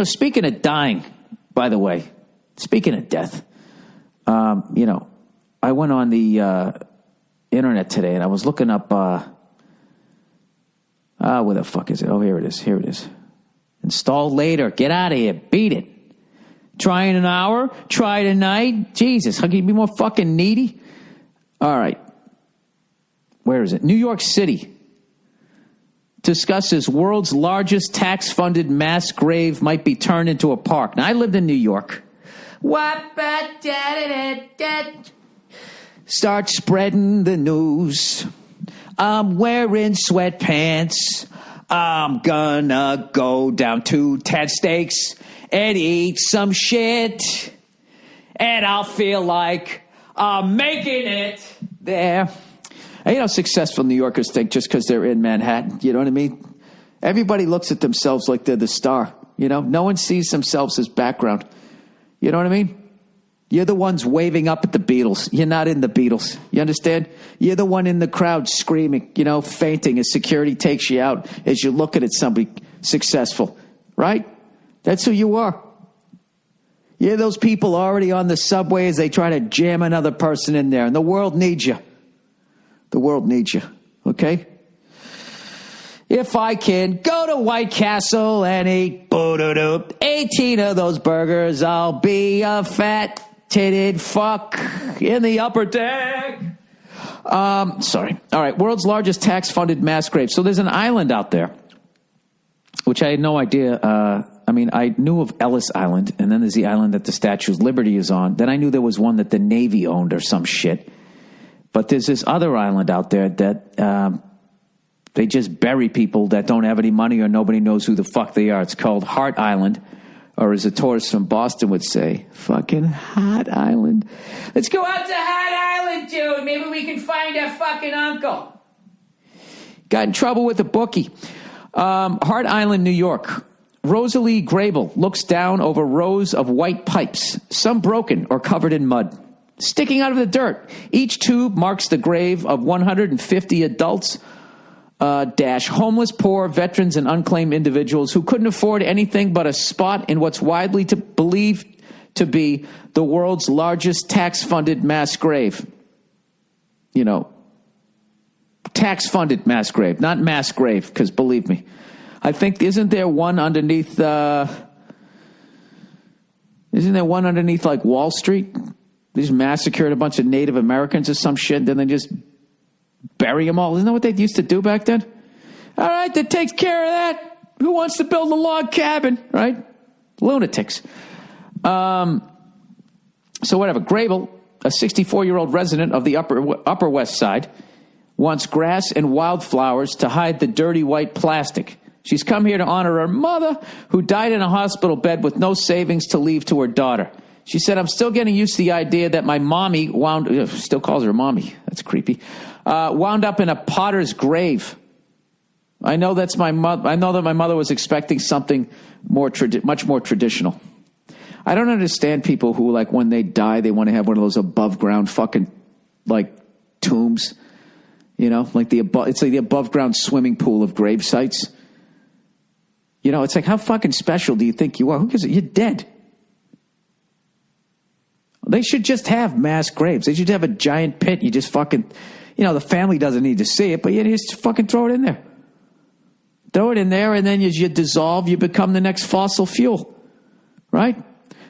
Speaking of dying, by the way, speaking of death, I went on the internet today and I was looking up, where the fuck is it? Oh, here it is. Install later. Get out of here. Beat it. Try in an hour. Try tonight. Jesus, how can you be more fucking needy? All right. Where is it? New York City discusses world's largest tax-funded mass grave might be turned into a park. Now, I lived in New York. Start spreading the news. I'm wearing sweatpants. I'm gonna go down to Ted Steaks and eat some shit. And I'll feel like I'm making it there. And, successful New Yorkers think just because they're in Manhattan, you know what I mean? Everybody looks at themselves like they're the star, No one sees themselves as background. You know what I mean? You're the ones waving up at the Beatles. You're not in the Beatles. You understand? You're the one in the crowd screaming, fainting as security takes you out as you're looking at somebody successful, right? That's who you are. You're those people already on the subway as they try to jam another person in there. And the world needs you. The world needs you, okay? If I can go to White Castle and eat 18 of those burgers, I'll be a fat-titted fuck in the upper deck. Sorry. All right, world's largest tax-funded mass grave. So there's an island out there, which I had no idea. I knew of Ellis Island, and then there's the island that the Statue of Liberty is on. Then I knew there was one that the Navy owned or some shit. But there's this other island out there that they just bury people that don't have any money or nobody knows who the fuck they are. It's called Hart Island, or as a tourist from Boston would say, fucking Hart Island. Let's go out to Hart Island, dude. Maybe we can find our fucking uncle. Got in trouble with a bookie. Hart Island, New York. Rosalie Grable looks down over rows of white pipes, some broken or covered in mud, sticking out of the dirt. Each tube marks the grave of 150 adults, homeless, poor, veterans, and unclaimed individuals who couldn't afford anything but a spot in what's widely believed to be the world's largest tax-funded mass grave. Tax-funded mass grave, not mass grave, because believe me, I think, isn't there one underneath like Wall Street? They just massacred a bunch of Native Americans or some shit, then they just bury them all. Isn't that what they used to do back then? All right, that takes care of that. Who wants to build a log cabin, right? Lunatics. So whatever. Grable, a 64-year-old resident of the Upper West Side, wants grass and wildflowers to hide the dirty white plastic. She's come here to honor her mother, who died in a hospital bed with no savings to leave to her daughter. She said, I'm still getting used to the idea that my mommy still calls her mommy. That's creepy. Wound up in a potter's grave. I know that's my mother. I know that my mother was expecting something much more traditional. I don't understand people who, like, when they die, they want to have one of those above ground fucking, like, tombs. It's like the above ground swimming pool of grave sites. It's like, how fucking special do you think you are? Who gives it? You're dead. They should just have mass graves. They should have a giant pit. You just fucking, the family doesn't need to see it, but you just fucking throw it in there. Throw it in there, and then as you dissolve, you become the next fossil fuel. Right?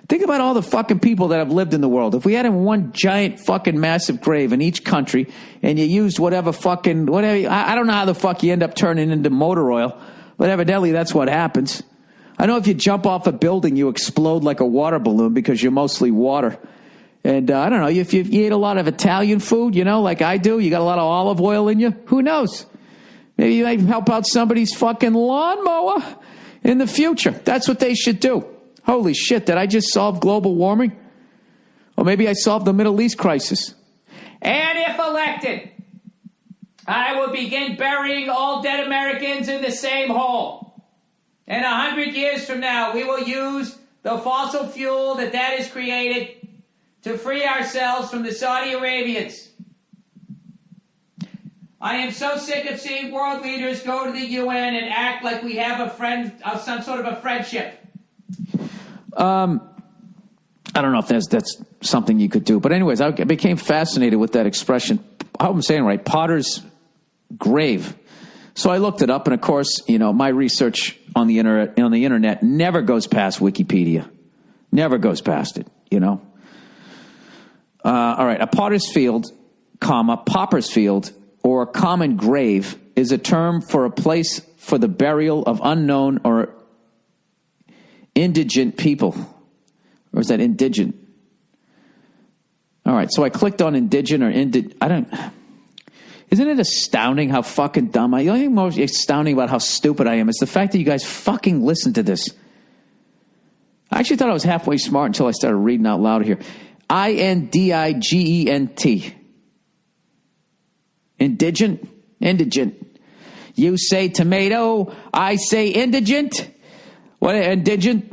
Think about all the fucking people that have lived in the world. If we had one giant fucking massive grave in each country, and you used whatever, I don't know how the fuck you end up turning into motor oil, but evidently that's what happens. I know if you jump off a building, you explode like a water balloon because you're mostly water. And I don't know, if you eat a lot of Italian food, like I do, you got a lot of olive oil in you, who knows? Maybe you might help out somebody's fucking lawnmower in the future. That's what they should do. Holy shit, did I just solve global warming? Or maybe I solved the Middle East crisis. And if elected, I will begin burying all dead Americans in the same hole. And 100 years from now, we will use the fossil fuel that has created to free ourselves from the Saudi Arabians. I am so sick of seeing world leaders go to the UN and act like we have some sort of a friendship. I don't know if that's something you could do. But anyways, I became fascinated with that expression. I hope I'm saying it right. Potter's grave. So I looked it up, and of course, my research on the internet never goes past Wikipedia. Never goes past it, All right, a potter's field, pauper's field, or common grave is a term for a place for the burial of unknown or indigent people. Or is that indigent? All right, so I clicked on indigent or Isn't it astounding how fucking dumb I am? The only thing most astounding about how stupid I am is the fact that you guys fucking listen to this. I actually thought I was halfway smart until I started reading out loud here. INDIGENT. Indigent. You say tomato, I say indigent. What, indigent?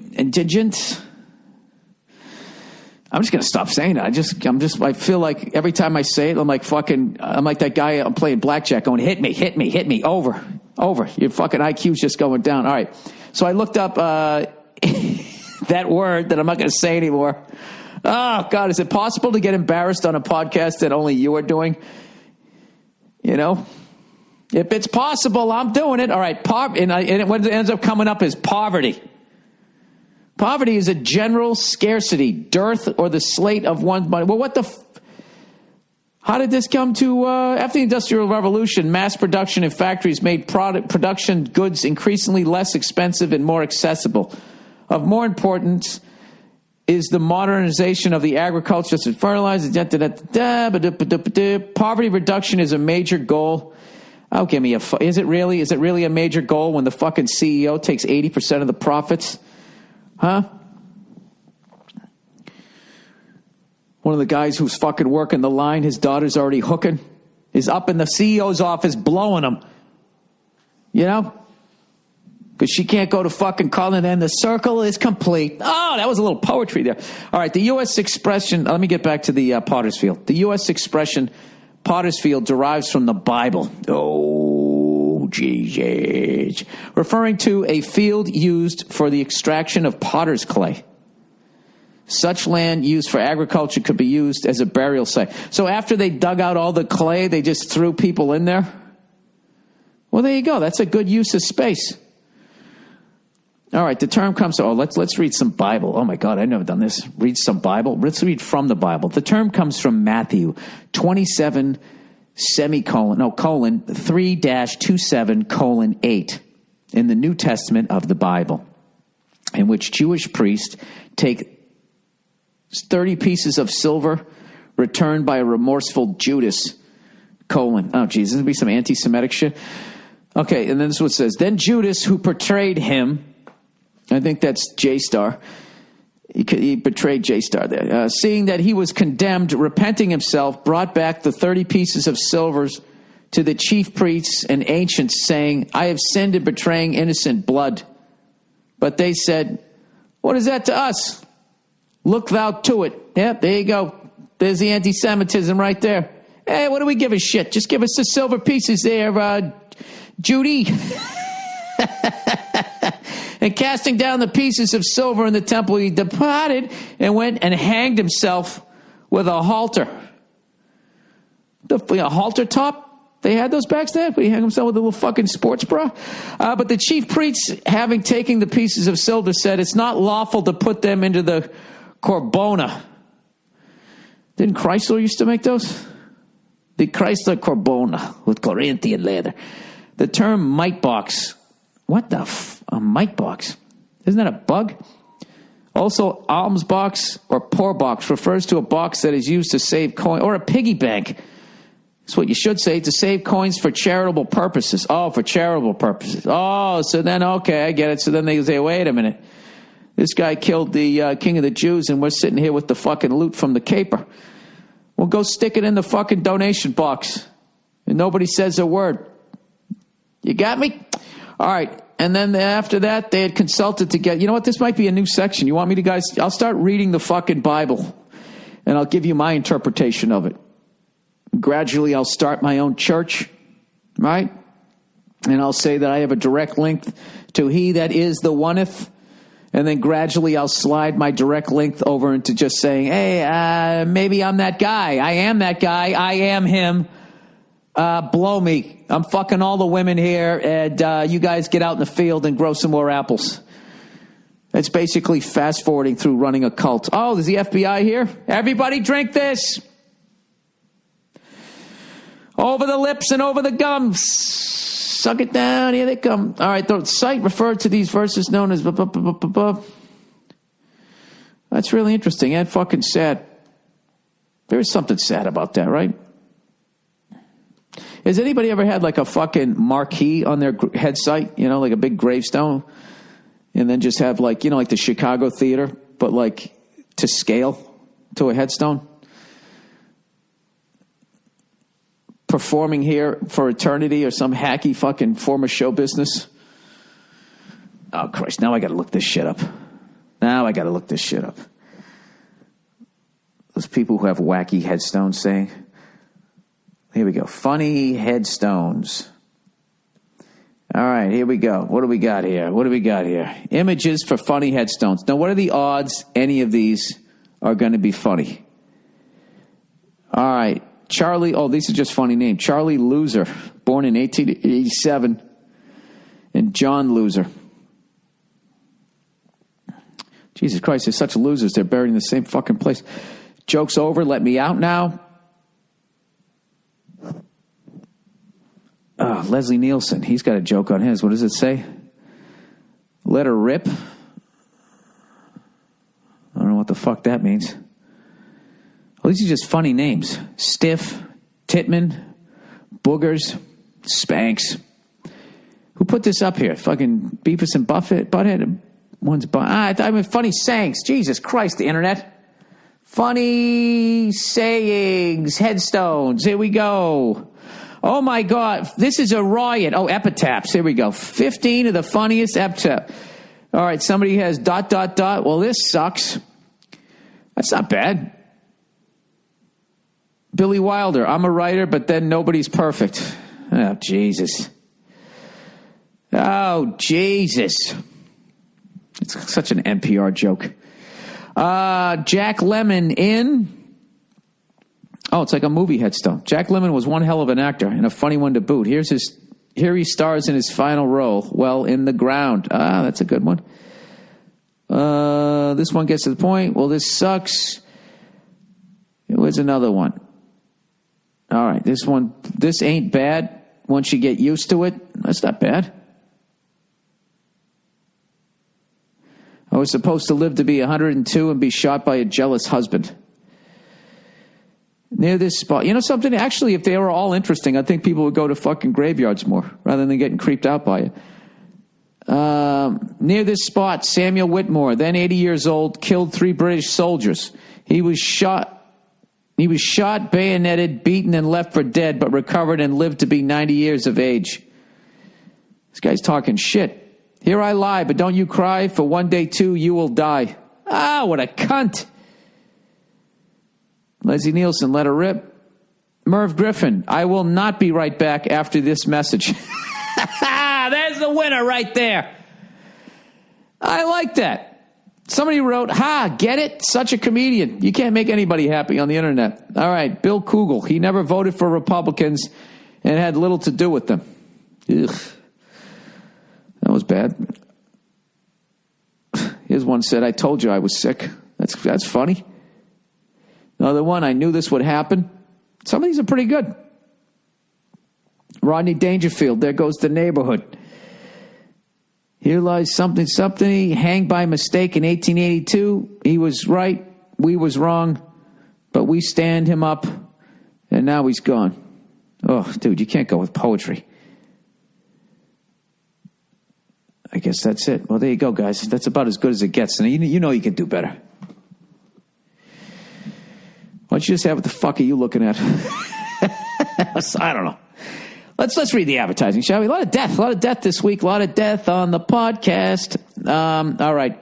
I'm just going to stop saying it. I feel like every time I say it, I'm like that guy I'm playing blackjack going, hit me, over. Your fucking IQ's just going down. All right. So I looked up that word that I'm not going to say anymore. Oh, God, is it possible to get embarrassed on a podcast that only you are doing? If it's possible, I'm doing it. All right. And what ends up coming up is poverty. Poverty is a general scarcity, dearth, or the slate of one's money. Well, how did this come to, after the Industrial Revolution, mass production in factories made production goods increasingly less expensive and more accessible. Of more importance is the modernization of the agriculture, such as fertilizer, poverty reduction is a major goal. Oh, give me is it really a major goal when the fucking CEO takes 80% of the profits? Huh? One of the guys who's fucking working the line, his daughter's already hooking, is up in the CEO's office blowing him. Because she can't go to fucking Colin, and the circle is complete. Oh, that was a little poetry there. All right, the U.S. expression, let me get back to the potter's field. The U.S. expression potter's field derives from the Bible. Oh, Jesus. Referring to a field used for the extraction of potter's clay. Such land used for agriculture could be used as a burial site. So after they dug out all the clay, they just threw people in there? Well, there you go. That's a good use of space. All right, the term comes to, let's read some Bible. Oh my God, I've never done this. Read some Bible. Let's read from the Bible. The term comes from Matthew 27, 3-27:8 in the New Testament of the Bible, in which Jewish priests take 30 pieces of silver returned by a remorseful Judas, oh geez, this would be some anti-Semitic shit. Okay, and then this is what it says. Then Judas, who betrayed him, I think that's J-Star. He betrayed J-Star there. Seeing that he was condemned, repenting himself, brought back the 30 pieces of silver to the chief priests and ancients, saying, I have sinned in betraying innocent blood. But they said, what is that to us? Look thou to it. Yep, there you go. There's the anti-Semitism right there. Hey, what do we give a shit? Just give us the silver pieces there, Judy. And casting down the pieces of silver in the temple, he departed and went and hanged himself with a halter. A halter top? They had those back then? He hung himself with a little fucking sports bra? But the chief priests, having taken the pieces of silver, said, it's not lawful to put them into the Corbona. Didn't Chrysler used to make those? The Chrysler Corbona with Corinthian leather. The term mite box. What the a mite box? Isn't that a bug? Also, alms box or poor box refers to a box that is used to save coin, or a piggy bank. That's what you should say, to save coins for charitable purposes. Oh, for charitable purposes. Oh, so then, okay, I get it. So then they say, wait a minute. This guy killed the king of the Jews, and we're sitting here with the fucking loot from the caper. Well, go stick it in the fucking donation box. And nobody says a word. You got me? All right. And then after that, they had consulted to get, you know what, this might be a new section. You want me to, guys, I'll start reading the fucking Bible, and I'll give you my interpretation of it. Gradually, I'll start my own church, right? And I'll say that I have a direct link to he that is the oneth And then gradually I'll slide my direct link over into just saying, hey, maybe I'm that guy. I am that guy. I am him. Blow me. I'm fucking all the women here, and you guys get out in the field and grow some more apples. It's basically fast forwarding through running a cult. Oh, there's the FBI here. Everybody drink this. Over the lips and over the gums. Suck it down. Here they come. All right. The site referred to these verses known as... That's really interesting and fucking sad. There's something sad about that, right? Has anybody ever had like a fucking marquee on their head site? You know, like a big gravestone? And then just have like, you know, like the Chicago Theater, but like to scale to a headstone? Performing here for eternity or some hacky fucking form of show business? Oh, Christ. Now I got to look this shit up. Those people who have wacky headstones saying... Here we go. Funny headstones. All right, here we go. What do we got here? Images for funny headstones. Now, what are the odds any of these are going to be funny? All right. Charlie, these are just funny names. Charlie Loser, born in 1887. And John Loser. Jesus Christ, they're such losers. They're buried in the same fucking place. Joke's over. Let me out now. Leslie Nielsen, he's got a joke on his. What does it say? Let her rip. I don't know what the fuck that means. Well, these are just funny names. Stiff, Titman, Boogers, Spanks. Who put this up here? Fucking Beavis and Butthead? I mean, funny sayings. Jesus Christ, the internet. Funny sayings, headstones. Here we go. Oh, my God. This is a riot. Oh, epitaphs. Here we go. 15 of the funniest epitaphs. All right, somebody has ... Well, this sucks. That's not bad. Billy Wilder. I'm a writer, but then nobody's perfect. Oh, Jesus. It's such an NPR joke. Jack Lemmon in... Oh, it's like a movie headstone. Jack Lemmon was one hell of an actor and a funny one to boot. Here he stars in his final role. Well, in the ground. That's a good one. This one gets to the point. Well, this sucks. Here's another one. All right, this ain't bad. Once you get used to it, that's not bad. I was supposed to live to be 102 and be shot by a jealous husband. Near this spot. You know something? Actually, if they were all interesting, I think people would go to fucking graveyards more rather than getting creeped out by it. Near this spot, Samuel Whitmore, then 80 years old, killed 3 British soldiers. He was shot, bayoneted, beaten, and left for dead, but recovered and lived to be 90 years of age. This guy's talking shit. Here I lie, but don't you cry, for one day too you will die. What a cunt. Leslie Nielsen, let her rip. Merv Griffin, I will not be right back after this message. There's the winner right there. I like that. Somebody wrote, get it? Such a comedian. You can't make anybody happy on the internet. All right, Bill Kugel, he never voted for Republicans and had little to do with them. Ugh. That was bad. Here's one said, I told you I was sick. That's funny. Another one, I knew this would happen. Some of these are pretty good. Rodney Dangerfield, there goes the neighborhood. Here lies something. He hanged by mistake in 1882. He was right, we was wrong, but we stand him up, and now he's gone. Oh, dude, you can't go with poetry. I guess that's it. Well, there you go, guys. That's about as good as it gets. And you know you can do better. Why don't you just have what the fuck are you looking at? I don't know. Let's read the advertising, shall we? A lot of death this week. A lot of death on the podcast. All right.